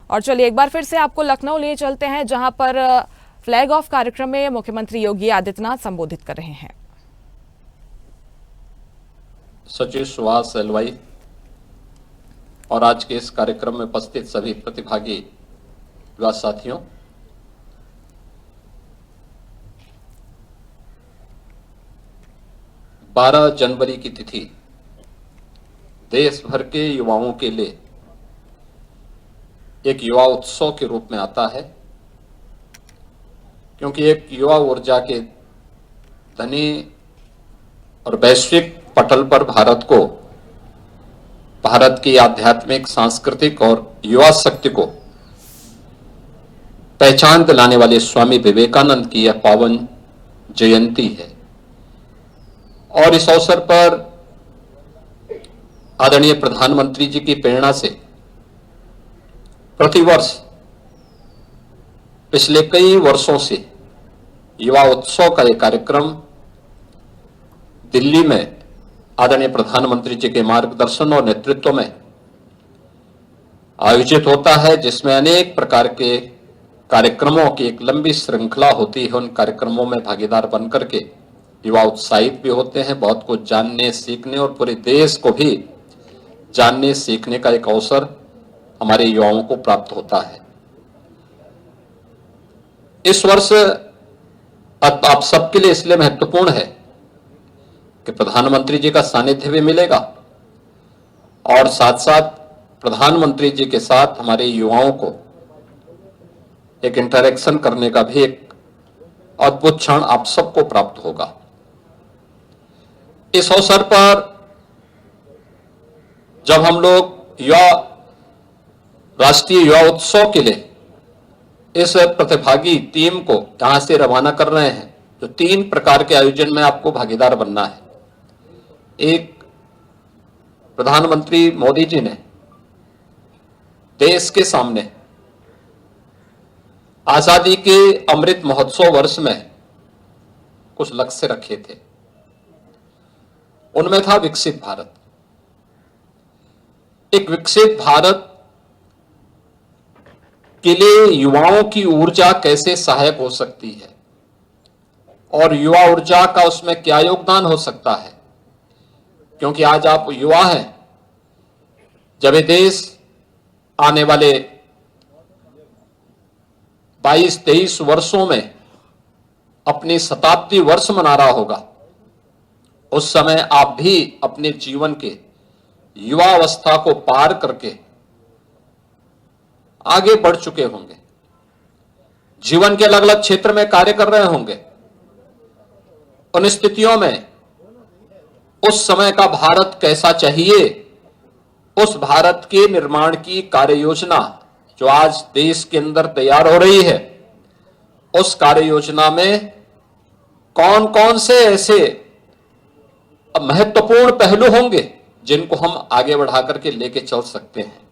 और चलिए एक बार फिर से आपको लखनऊ ले चलते हैं, जहां पर फ्लैग ऑफ कार्यक्रम में मुख्यमंत्री योगी आदित्यनाथ संबोधित कर रहे हैं। सचिव सुहास एलवाई और आज के इस कार्यक्रम में उपस्थित सभी प्रतिभागी युवा साथियों, बारह जनवरी की तिथि देश भर के युवाओं के लिए एक युवा उत्सव के रूप में आता है, क्योंकि एक युवा ऊर्जा के धनी और वैश्विक पटल पर भारत की आध्यात्मिक, सांस्कृतिक और युवा शक्ति को पहचान दिलाने वाले स्वामी विवेकानंद की यह पावन जयंती है। और इस अवसर पर आदरणीय प्रधानमंत्री जी की प्रेरणा से प्रतिवर्ष पिछले कई वर्षों से युवा उत्सव का एक कार्यक्रम दिल्ली में आदरणीय प्रधानमंत्री जी के मार्गदर्शन और नेतृत्व में आयोजित होता है, जिसमें अनेक प्रकार के कार्यक्रमों की एक लंबी श्रृंखला होती है। उन कार्यक्रमों में भागीदार बनकर के युवा उत्साहित भी होते हैं, बहुत कुछ जानने, सीखने और पूरे देश को भी जानने, सीखने का एक अवसर हमारे युवाओं को प्राप्त होता है। इस वर्ष आप सबके लिए इसलिए महत्वपूर्ण है कि प्रधानमंत्री जी का सानिध्य भी मिलेगा और साथ साथ प्रधानमंत्री जी के साथ हमारे युवाओं को एक इंटरेक्शन करने का भी एक अद्भुत क्षण आप सबको प्राप्त होगा। इस अवसर पर जब हम लोग राष्ट्रीय युवा उत्सव के लिए इस प्रतिभागी टीम को यहां से रवाना कर रहे हैं, तो 3 प्रकार के आयोजन में आपको भागीदार बनना है। एक, प्रधानमंत्री मोदी जी ने देश के सामने आजादी के अमृत महोत्सव वर्ष में कुछ लक्ष्य रखे थे। उनमें था विकसित भारत। एक विकसित भारत के लिए युवाओं की ऊर्जा कैसे सहायक हो सकती है और युवा ऊर्जा का उसमें क्या योगदान हो सकता है, क्योंकि आज आप युवा हैं। जब ये देश आने वाले 22-23 वर्षों में अपनी शताब्दी वर्ष मना रहा होगा, उस समय आप भी अपने जीवन के युवा अवस्था को पार करके आगे बढ़ चुके होंगे, जीवन के अलग अलग क्षेत्र में कार्य कर रहे होंगे। उन स्थितियों में उस समय का भारत कैसा चाहिए, उस भारत के निर्माण की कार्य योजना जो आज देश के अंदर तैयार हो रही है, उस कार्य योजना में कौन कौन से ऐसे महत्वपूर्ण पहलू होंगे जिनको हम आगे बढ़ा करके लेके चल सकते हैं।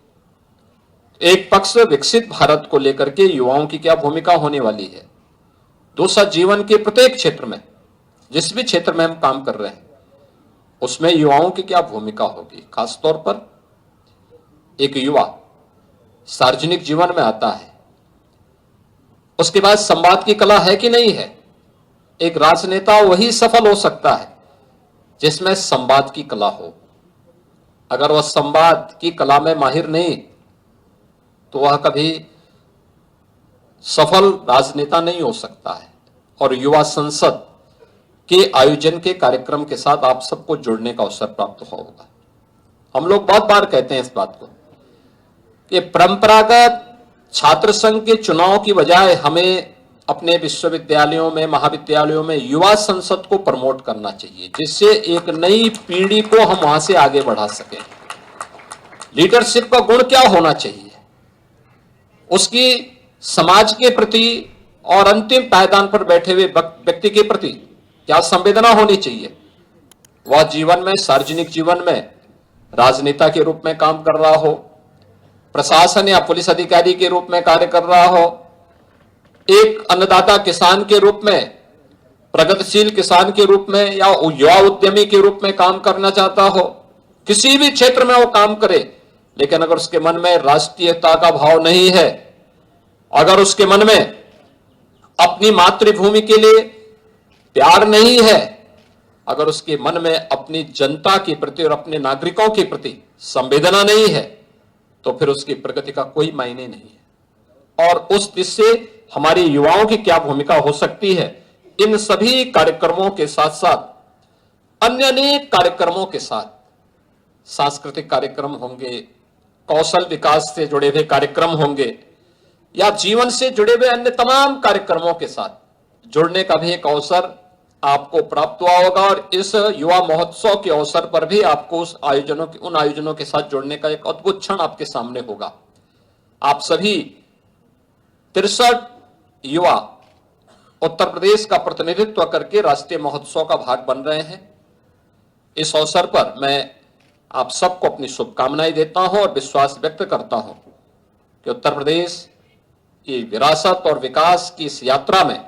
एक पक्ष विकसित भारत को लेकर के युवाओं की क्या भूमिका होने वाली है, दूसरा जीवन के प्रत्येक क्षेत्र में, जिस भी क्षेत्र में हम काम कर रहे हैं उसमें युवाओं की क्या भूमिका होगी। खासतौर पर एक युवा सार्वजनिक जीवन में आता है, उसके बाद संवाद की कला है कि नहीं है। एक राजनेता वही सफल हो सकता है जिसमें संवाद की कला हो। अगर वह संवाद की कला में माहिर नहीं तो वह कभी सफल राजनेता नहीं हो सकता है। और युवा संसद के आयोजन के कार्यक्रम के साथ आप सबको जुड़ने का अवसर प्राप्त होगा। हम लोग बहुत बार कहते हैं इस बात को कि परंपरागत छात्र संघ के चुनाव की बजाय हमें अपने विश्वविद्यालयों में, महाविद्यालयों में युवा संसद को प्रमोट करना चाहिए, जिससे एक नई पीढ़ी को हम वहां से आगे बढ़ा सकें। लीडरशिप का गुण क्या होना चाहिए, उसकी समाज के प्रति और अंतिम पायदान पर बैठे हुए व्यक्ति के प्रति क्या संवेदना होनी चाहिए। वह जीवन में, सार्वजनिक जीवन में राजनेता के रूप में काम कर रहा हो, प्रशासन या पुलिस अधिकारी के रूप में कार्य कर रहा हो, एक अन्नदाता किसान के रूप में, प्रगतिशील किसान के रूप में या युवा उद्यमी के रूप में काम करना चाहता हो, किसी भी क्षेत्र में वो काम करे, लेकिन अगर उसके मन में राष्ट्रीयता का भाव नहीं है, अगर उसके मन में अपनी मातृभूमि के लिए प्यार नहीं है, अगर उसके मन में अपनी जनता के प्रति और अपने नागरिकों के प्रति संवेदना नहीं है, तो फिर उसकी प्रगति का कोई मायने नहीं है। और उस दिशा से हमारे युवाओं की क्या भूमिका हो सकती है, इन सभी कार्यक्रमों के साथ साथ अन्य अनेक कार्यक्रमों के साथ सांस्कृतिक कार्यक्रम होंगे, कौशल विकास से जुड़े हुए कार्यक्रम होंगे, या जीवन से जुड़े हुए अन्य तमाम कार्यक्रमों के साथ जुड़ने का भी एक अवसर आपको प्राप्त हुआ होगा। और इस युवा महोत्सव के अवसर पर भी आपको उन आयोजनों के साथ जुड़ने का एक अद्भुत क्षण आपके सामने होगा। आप सभी 63 युवा उत्तर प्रदेश का प्रतिनिधित्व करके राष्ट्रीय महोत्सव का भाग बन रहे हैं। इस अवसर पर मैं आप सबको अपनी शुभकामनाएं देता हूं और विश्वास व्यक्त करता हूं कि उत्तर प्रदेश की विरासत और विकास की इस यात्रा में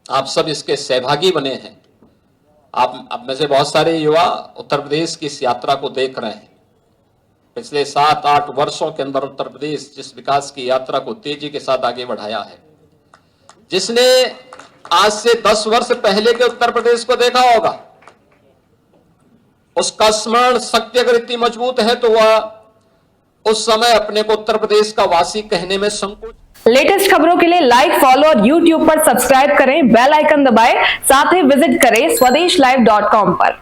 आप सब इसके सहभागी बने हैं। आप में से बहुत सारे युवा उत्तर प्रदेश की इस यात्रा को देख रहे हैं। पिछले 7-8 वर्षों के अंदर उत्तर प्रदेश जिस विकास की यात्रा को तेजी के साथ आगे बढ़ाया है, जिसने आज से 10 वर्ष पहले के उत्तर प्रदेश को देखा होगा, उसका स्मरण शक्ति अगर इतनी मजबूत है तो वह उस समय अपने को उत्तर प्रदेश का वासी कहने में संकोच। लेटेस्ट खबरों के लिए लाइक, फॉलो और YouTube पर सब्सक्राइब करें, बेल आइकन दबाएं, साथ ही विजिट करें swedeshlive.com पर।